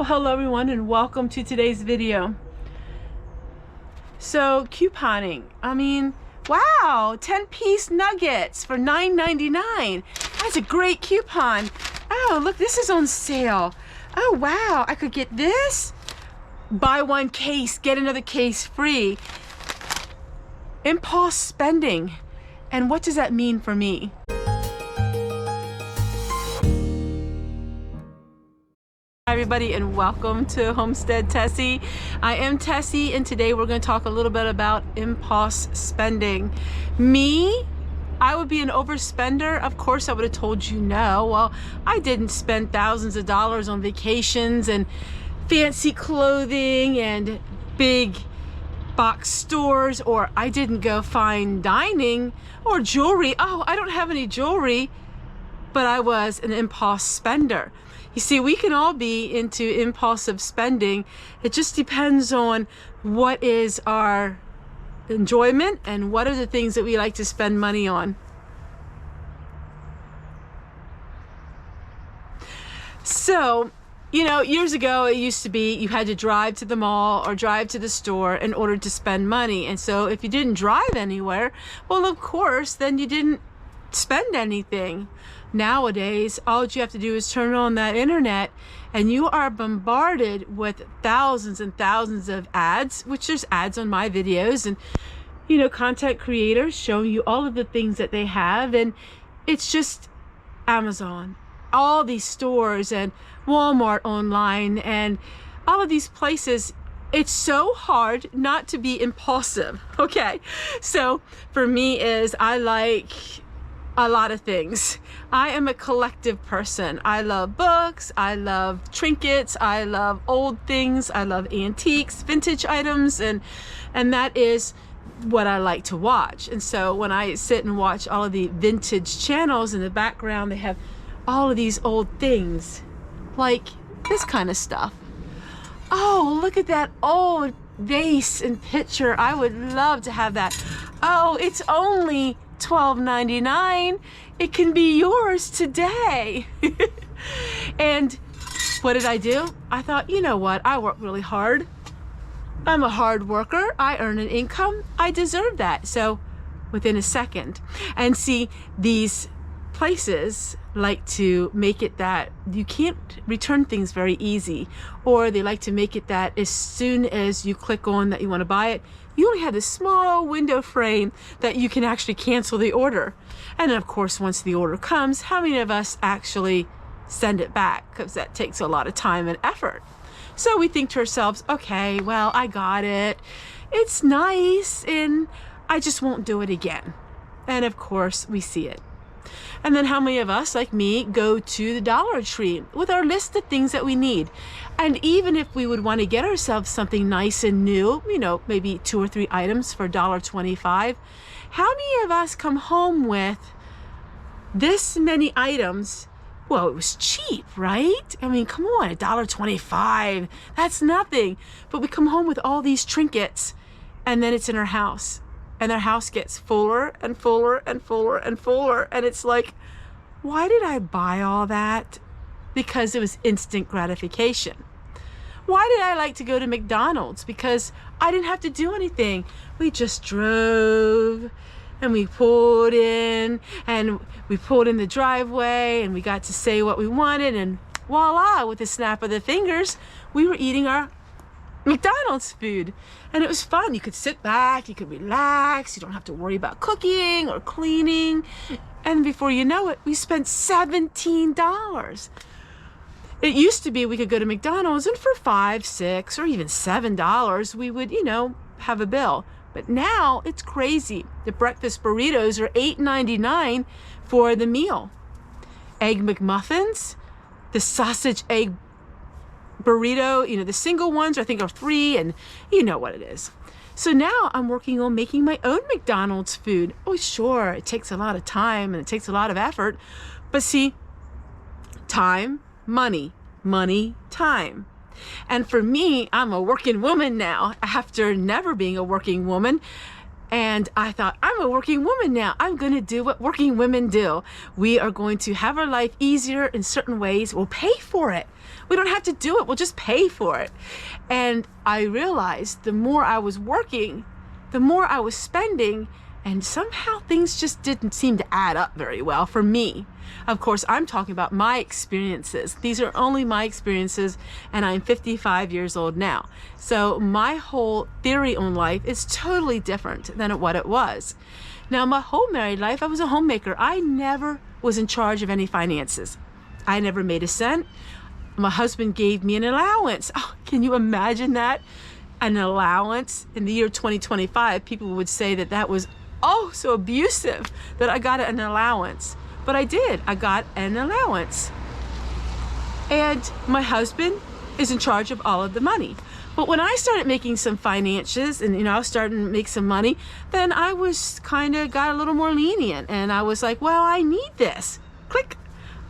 Well, hello everyone and welcome to today's video. So couponing, wow, 10-piece nuggets for $9.99. That's a great coupon. Oh, look, this is on sale. Oh wow, I could get this. Buy one case, get another case free. Impulse spending. And what does that mean for me? Hi everybody and welcome to Homestead Tessie. I am Tessie and today we're going to talk a little bit about impulse spending. Me, I would be an overspender. Of course I would have told you no. Well, I didn't spend thousands of dollars on vacations and fancy clothing and big box stores, or I didn't go fine dining or jewelry. Oh, I don't have any jewelry, but I was an impulse spender. You see, we can all be into impulsive spending. It just depends on what is our enjoyment and what are the things that we like to spend money on. So, you know, years ago it used to be you had to drive to the mall or drive to the store in order to spend money. And so if you didn't drive anywhere, well, of course, then you didn't spend anything. Nowadays, all you have to do is turn on that internet and you are bombarded with thousands and thousands of ads, which there's ads on my videos and, you know, content creators showing you all of the things that they have. And it's just Amazon, all these stores and Walmart online and all of these places. It's so hard not to be impulsive. Okay. So for me is I like a lot of things. I am a collective person. I love books, I love trinkets, I love old things, I love antiques, vintage items, and that is what I like to watch. And so when I sit and watch all of the vintage channels in the background, they have all of these old things like this kind of stuff. Oh, look at that old vase and picture. I would love to have that. Oh, it's only $12.99. It can be yours today. And what did I do? I thought, you know what? I work really hard. I'm a hard worker. I earn an income. I deserve that. So within a second. And see, these places like to make it that you can't return things very easy, or they like to make it that as soon as you click on that you want to buy it, you only have this small window frame that you can actually cancel the order. And of course, once the order comes, how many of us actually send it back? Because that takes a lot of time and effort. So we think to ourselves, okay, well, I got it. It's nice and I just won't do it again. And of course, we see it. And then how many of us, like me, go to the Dollar Tree with our list of things that we need? And even if we would want to get ourselves something nice and new, you know, maybe 2 or 3 items for $1.25, how many of us come home with this many items? Well, it was cheap, right? I mean, come on, $1.25, that's nothing. But we come home with all these trinkets and then it's in our house. And our house gets fuller and fuller and fuller and fuller. And it's like, why did I buy all that? Because it was instant gratification. Why did I like to go to McDonald's? Because I didn't have to do anything. We just drove and we pulled in and we pulled in the driveway and we got to say what we wanted. And voila, with a snap of the fingers, we were eating our McDonald's food. And it was fun. You could sit back, you could relax, you don't have to worry about cooking or cleaning. And before you know it, we spent $17. It used to be we could go to McDonald's and for $5, $6, or even $7, we would, you know, have a bill. But now it's crazy. The breakfast burritos are $8.99 for the meal. Egg McMuffins, the sausage egg burrito, you know, the single ones I think are $3, and you know what it is. So now I'm working on making my own McDonald's food. Oh, sure, it takes a lot of time and it takes a lot of effort, but see, time, money, money, time. And for me, I'm a working woman now after never being a working woman. And I thought, I'm a working woman now. I'm going to do what working women do. We are going to have our life easier in certain ways. We'll pay for it. We don't have to do it. We'll just pay for it. And I realized the more I was working, the more I was spending, and somehow things just didn't seem to add up very well for me. Of course, I'm talking about my experiences. These are only my experiences, and I'm 55 years old now. So my whole theory on life is totally different than what it was. Now, my whole married life, I was a homemaker. I never was in charge of any finances. I never made a cent. My husband gave me an allowance. Oh, can you imagine that? An allowance? In the year 2025, people would say that that was so abusive, that I got an allowance. But I did. I got an allowance. And my husband is in charge of all of the money. But when I started making some finances and, I was starting to make some money, then I was got a little more lenient. And I was like, well, I need this. Click.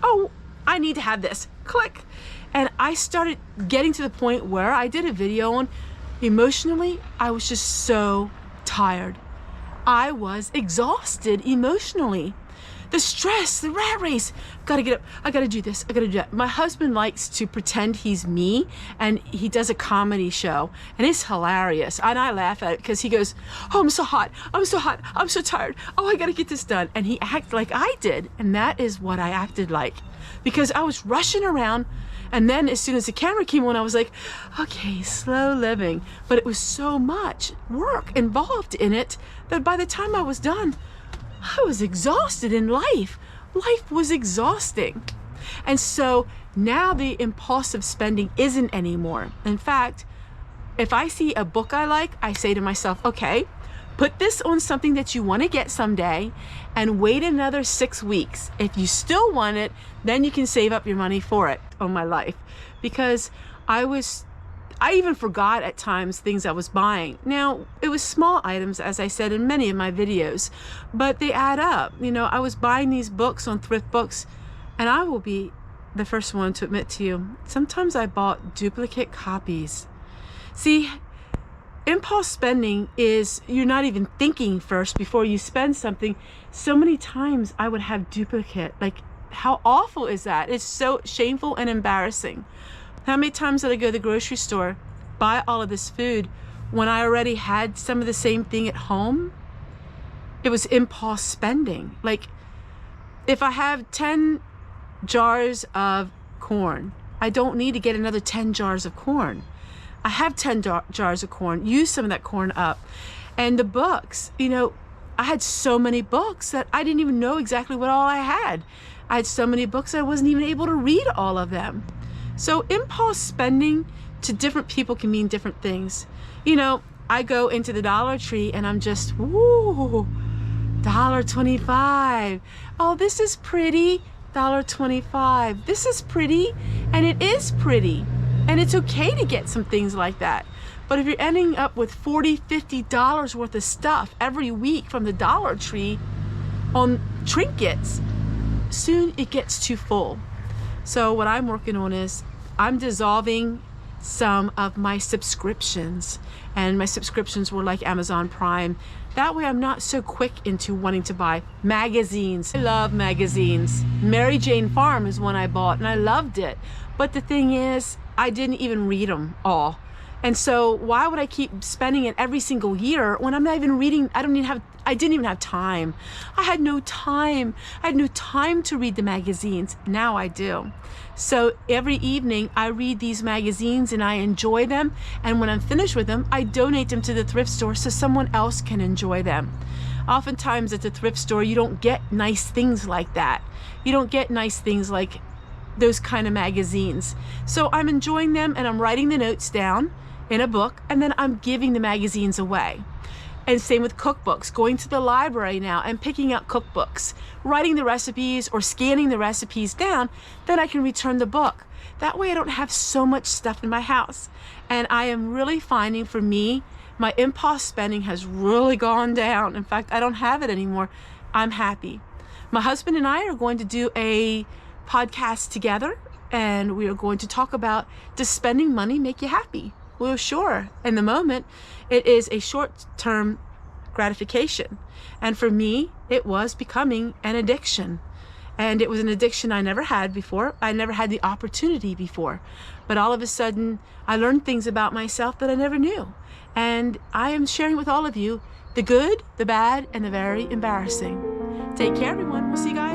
Oh, I need to have this. Click. And I started getting to the point where I did a video on emotionally, I was just so tired. I was exhausted emotionally. The stress, the rat race, gotta get up, I gotta do this, I gotta do that. My husband likes to pretend he's me, and he does a comedy show, and it's hilarious. And I laugh at it because he goes, oh, I'm so hot, I'm so tired, oh, I gotta get this done. And he acted like I did, and that is what I acted like, because I was rushing around. And then as soon as the camera came on, I was like, okay, slow living. But it was so much work involved in it that by the time I was done, I was exhausted in life. Life was exhausting. And so now the impulsive spending isn't anymore. In fact, if I see a book I like, I say to myself, okay, put this on something that you want to get someday and wait another 6 weeks. If you still want it, then you can save up your money for it on my life. Because I even forgot at times things I was buying. Now, it was small items, as I said in many of my videos, but they add up. I was buying these books on thrift books, and I will be the first one to admit to you, sometimes I bought duplicate copies. See, impulse spending is you're not even thinking first before you spend something. So many times I would have duplicate. Like, how awful is that? It's so shameful and embarrassing. How many times did I go to the grocery store, buy all of this food when I already had some of the same thing at home? It was impulse spending. Like, if I have 10 jars of corn, I don't need to get another 10 jars of corn. I have 10 jars of corn. Use some of that corn up. And the books, I had so many books that I didn't even know exactly what all I had. I had so many books I wasn't even able to read all of them. So impulse spending to different people can mean different things. I go into the Dollar Tree and I'm just, woo, $1.25. Oh, this is pretty. $1.25. This is pretty, and it is pretty. And it's okay to get some things like that. But if you're ending up with $40, $50 worth of stuff every week from the Dollar Tree on trinkets, soon it gets too full. So what I'm working on is I'm dissolving some of my subscriptions. And my subscriptions were like Amazon Prime. That way I'm not so quick into wanting to buy magazines. I love magazines. Mary Jane Farm is one I bought and I loved it. But the thing is, I didn't even read them all. And so why would I keep spending it every single year when I'm not even reading? I didn't even have time. I had no time. I had no time to read the magazines. Now I do. So every evening I read these magazines and I enjoy them. And when I'm finished with them, I donate them to the thrift store so someone else can enjoy them. Oftentimes at the thrift store, you don't get nice things like that. You don't get nice things like those kind of magazines. So I'm enjoying them and I'm writing the notes down in a book, and then I'm giving the magazines away. And same with cookbooks, going to the library now and picking out cookbooks, writing the recipes or scanning the recipes down, then I can return the book. That way I don't have so much stuff in my house. And I am really finding, for me, my impulse spending has really gone down. In fact, I don't have it anymore. I'm happy. My husband and I are going to do a podcast together, and we are going to talk about, does spending money make you happy? Well, sure. In the moment, it is a short-term gratification. And for me, it was becoming an addiction. And it was an addiction I never had before. I never had the opportunity before. But all of a sudden, I learned things about myself that I never knew. And I am sharing with all of you the good, the bad, and the very embarrassing. Take care, everyone. We'll see you guys.